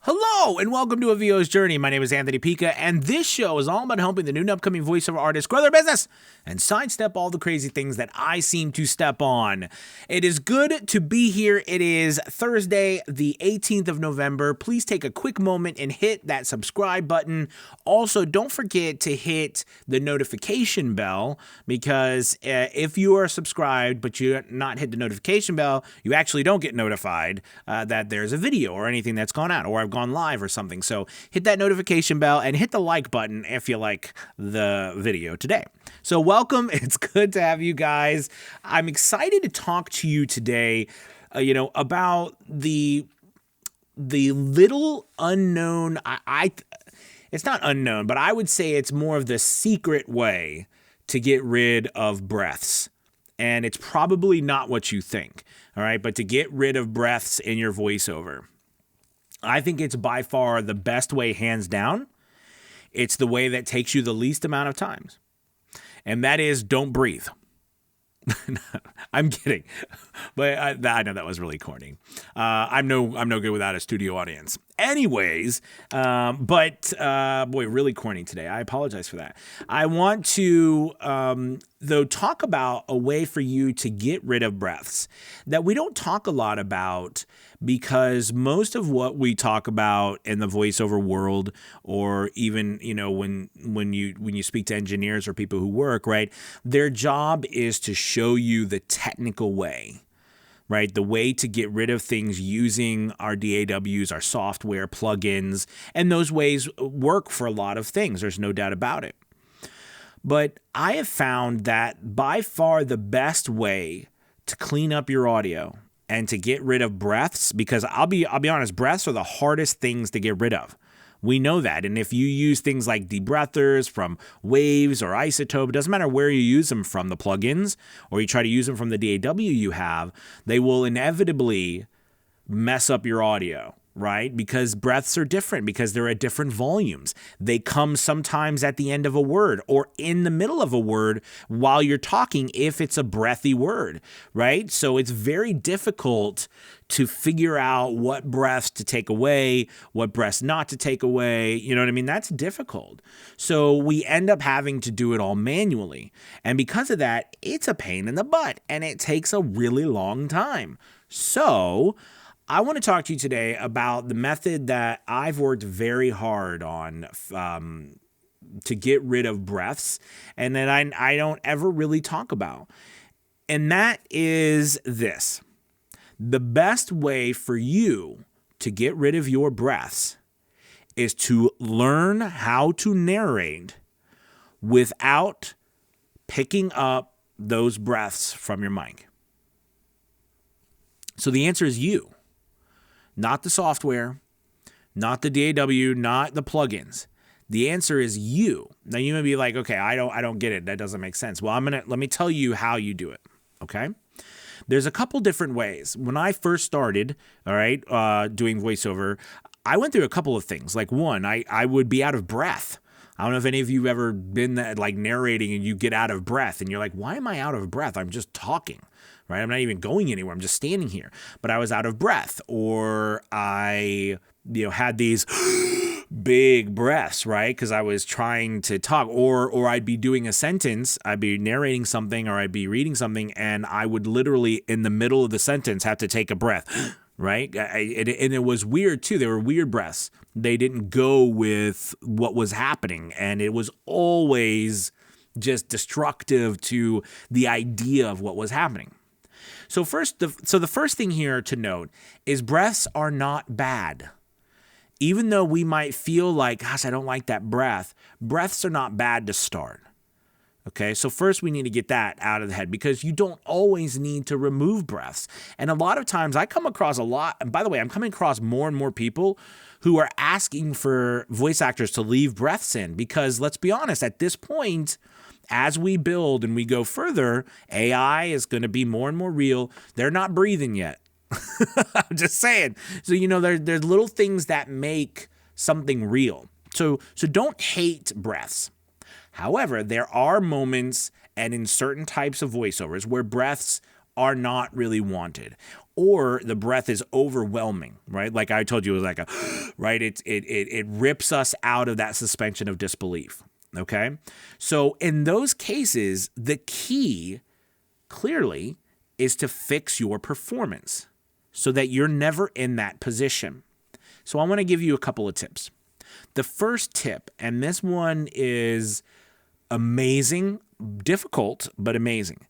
Hello and welcome to A VO's Journey. My name is Anthony Pica, and this show is all about helping the new and upcoming voiceover artists grow their business and sidestep all the crazy things that I seem to step on. It is good to be here. It is Thursday, the 18th of November. Please take a quick moment and hit that subscribe button. Also, don't forget to hit the notification bell, because if you are subscribed but you not hit the notification bell, you actually don't get notified that there's a video or anything that's gone out, or I've gone live or something. So hit that notification bell and hit the like button if you like the video today. So welcome. It's good to have you guys. I'm excited to talk to you today, about the little unknown. It's not unknown, but I would say it's more of the secret way to get rid of breaths. And it's probably not what you think. All right. But to get rid of breaths in your voiceover, I think it's by far the best way, hands down. It's the way that takes you the least amount of times. And that is, don't breathe. I'm kidding, but I know that was really corny. I'm no good without a studio audience. Anyways, really corny today. I apologize for that. I want to, though, talk about a way for you to get rid of breaths that we don't talk a lot about, because most of what we talk about in the voiceover world, or even, when you speak to engineers or people who work, right, their job is to show you the technical way, right? The way to get rid of things using our DAWs, our software, plugins, and those ways work for a lot of things. There's no doubt about it. But I have found that by far the best way to clean up your audio and to get rid of breaths, because I'll be honest, breaths are the hardest things to get rid of. We know that. And if you use things like debreathers from Waves or iZotope, it doesn't matter where you use them from, the plugins, or you try to use them from the DAW you have, they will inevitably mess up your audio, right? Because breaths are different, because they're at different volumes. They come sometimes at the end of a word or in the middle of a word while you're talking, if it's a breathy word, right? So it's very difficult to figure out what breaths to take away, what breaths not to take away. You know what I mean? That's difficult. So we end up having to do it all manually. And because of that, it's a pain in the butt, and it takes a really long time. So I want to talk to you today about the method that I've worked very hard on to get rid of breaths, and that I don't ever really talk about. And that is this. The best way for you to get rid of your breaths is to learn how to narrate without picking up those breaths from your mic. So the answer is you. Not the software, not the DAW, not the plugins. The answer is you. Now you may be like, okay, I don't get it. That doesn't make sense. Well, let me tell you how you do it. Okay. There's a couple different ways. When I first started, doing voiceover, I went through a couple of things. Like, one, I would be out of breath. I don't know if any of you have ever been that, like, narrating and you get out of breath and you're like, why am I out of breath? I'm just talking. Right? I'm not even going anywhere. I'm just standing here. But I was out of breath, or I, had these big breaths, right? Because I was trying to talk, or I'd be doing a sentence, I'd be narrating something, or I'd be reading something, and I would literally, in the middle of the sentence, have to take a breath, right? And it was weird too. They were weird breaths. They didn't go with what was happening, and it was always just destructive to the idea of what was happening. So the first thing here to note is breaths are not bad. Even though we might feel like, gosh, I don't like that breath, breaths are not bad to start. Okay, so first we need to get that out of the head, because you don't always need to remove breaths. And a lot of times I come across and by the way, I'm coming across more and more people who are asking for voice actors to leave breaths in, because let's be honest, at this point, as we build and we go further, AI is going to be more and more real. They're not breathing yet. I'm just saying. So, there's little things that make something real. So don't hate breaths. However, there are moments and in certain types of voiceovers where breaths are not really wanted. or the breath is overwhelming, right? Like I told you, it was like a, right? It rips us out of that suspension of disbelief, okay? So in those cases, the key clearly is to fix your performance so that you're never in that position. So I want to give you a couple of tips. The first tip, and this one is amazing, difficult, but amazing,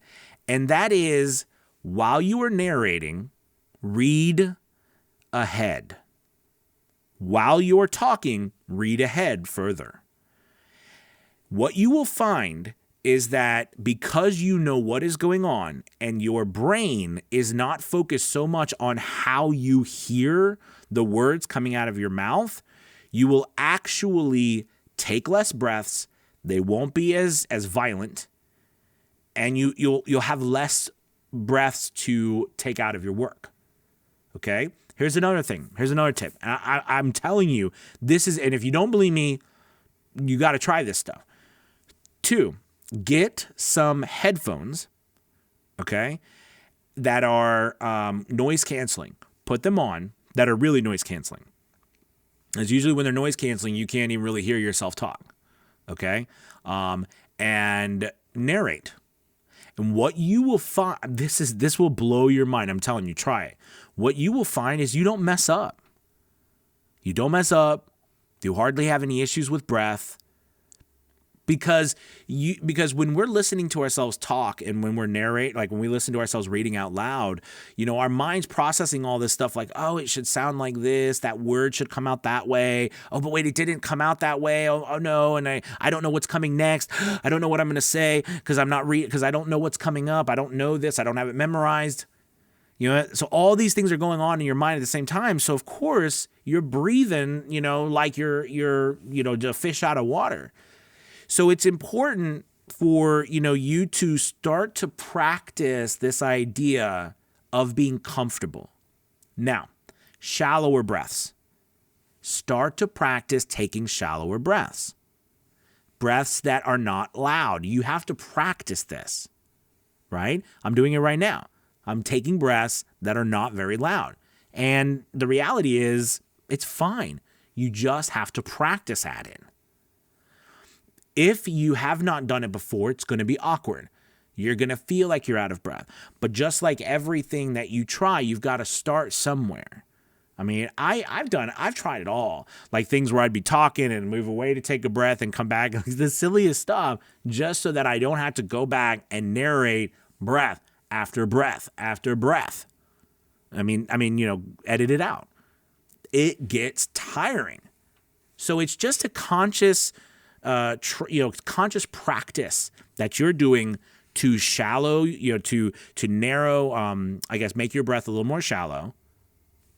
and that is while you are narrating, read ahead. While you're talking, read ahead further. What you will find is that because you know what is going on and your brain is not focused so much on how you hear the words coming out of your mouth, you will actually take less breaths. They won't be as violent, and you'll have less breaths to take out of your work. Okay? Here's another thing. Here's another tip. I'm telling you, this is, and if you don't believe me, you got to try this stuff. 2, get some headphones, okay, that are noise canceling. Put them on that are really noise canceling. As usually when they're noise canceling, you can't even really hear yourself talk, okay? And narrate. And what you will find, this will blow your mind. I'm telling you, try it. What you will find is you don't mess up. You don't mess up. You hardly have any issues with breath. Because when we're listening to ourselves talk and when we're narrate, like when we listen to ourselves reading out loud, our mind's processing all this stuff like, oh, it should sound like this, that word should come out that way. Oh, but wait, it didn't come out that way. Oh no, and I don't know what's coming next. I don't know what I'm going to say because because I don't know what's coming up. I don't know this. I don't have it memorized. So all these things are going on in your mind at the same time. So of course you're breathing, like you're a fish out of water. So it's important for, you to start to practice this idea of being comfortable. Now, shallower breaths. Start to practice taking shallower breaths. Breaths that are not loud. You have to practice this, right? I'm doing it right now. I'm taking breaths that are not very loud. And the reality is, it's fine. You just have to practice at it. If you have not done it before, it's going to be awkward. You're going to feel like you're out of breath. But just like everything that you try, you've got to start somewhere. I mean, I've tried it all. Like things where I'd be talking and move away to take a breath and come back. The silliest stuff, just so that I don't have to go back and narrate breath after breath after breath. I mean, edit it out. It gets tiring. So it's just a conscious conscious practice that you're doing to shallow, to narrow, make your breath a little more shallow.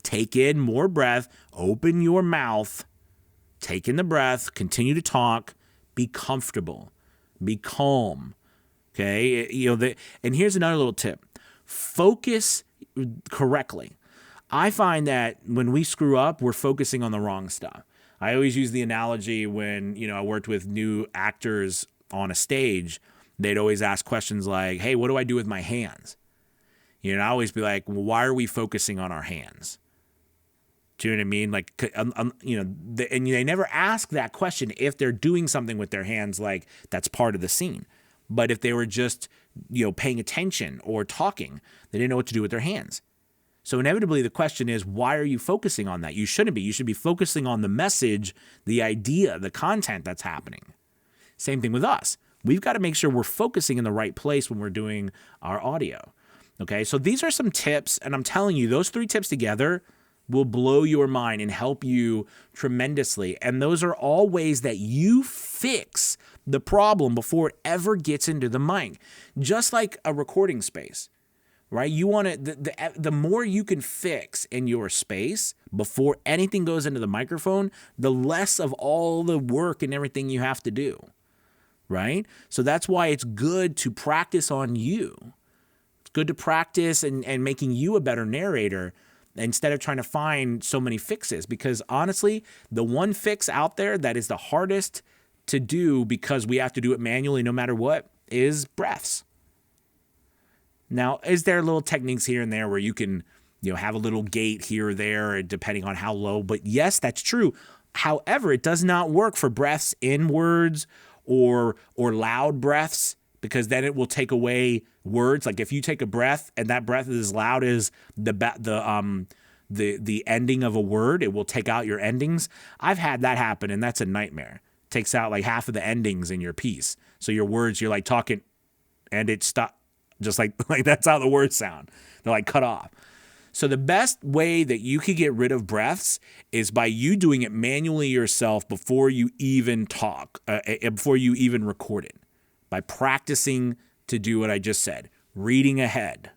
Take in more breath, open your mouth, take in the breath, continue to talk, be comfortable, be calm. Okay. And here's another little tip. Focus correctly. I find that when we screw up, we're focusing on the wrong stuff. I always use the analogy when, I worked with new actors on a stage, they'd always ask questions like, hey, what do I do with my hands? I always be like, well, why are we focusing on our hands? Do you know what I mean? Like, and they never ask that question if they're doing something with their hands, like that's part of the scene. But if they were just, paying attention or talking, they didn't know what to do with their hands. So inevitably, the question is, why are you focusing on that? You shouldn't be. You should be focusing on the message, the idea, the content that's happening. Same thing with us. We've got to make sure we're focusing in the right place when we're doing our audio. Okay, so these are some tips, and I'm telling you, those 3 tips together will blow your mind and help you tremendously. And those are all ways that you fix the problem before it ever gets into the mic. Just like a recording space. Right? You want to, the more you can fix in your space before anything goes into the microphone, the less of all the work and everything you have to do. Right? So that's why it's good to practice on you. It's good to practice and making you a better narrator instead of trying to find so many fixes. Because honestly, the one fix out there that is the hardest to do because we have to do it manually no matter what is breaths. Now, is there little techniques here and there where you can, have a little gate here or there, depending on how low. But yes, that's true. However, it does not work for breaths in words or loud breaths, because then it will take away words. Like if you take a breath and that breath is as loud as the ending of a word, it will take out your endings. I've had that happen, and that's a nightmare. It takes out like half of the endings in your piece. So your words, you're like talking, and it stop, just like that's how the words sound. They're like cut off. So the best way that you could get rid of breaths is by you doing it manually yourself before you even talk, before you even record it, by practicing to do what I just said, reading ahead.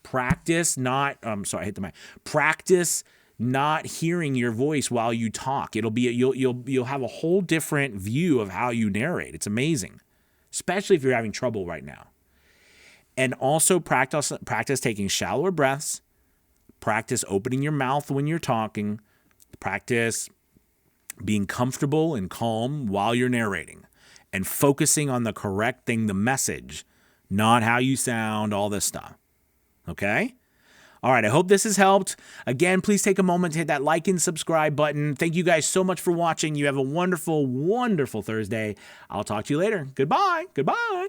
Practice not, sorry, I hit the mic. Practice not hearing your voice while you talk. It'll be, you'll have a whole different view of how you narrate. It's amazing, especially if you're having trouble right now. And also practice taking shallower breaths, practice opening your mouth when you're talking, practice being comfortable and calm while you're narrating, and focusing on the correct thing, the message, not how you sound, all this stuff. Okay? All right, I hope this has helped. Again, please take a moment to hit that like and subscribe button. Thank you guys so much for watching. You have a wonderful, wonderful Thursday. I'll talk to you later. Goodbye. Goodbye.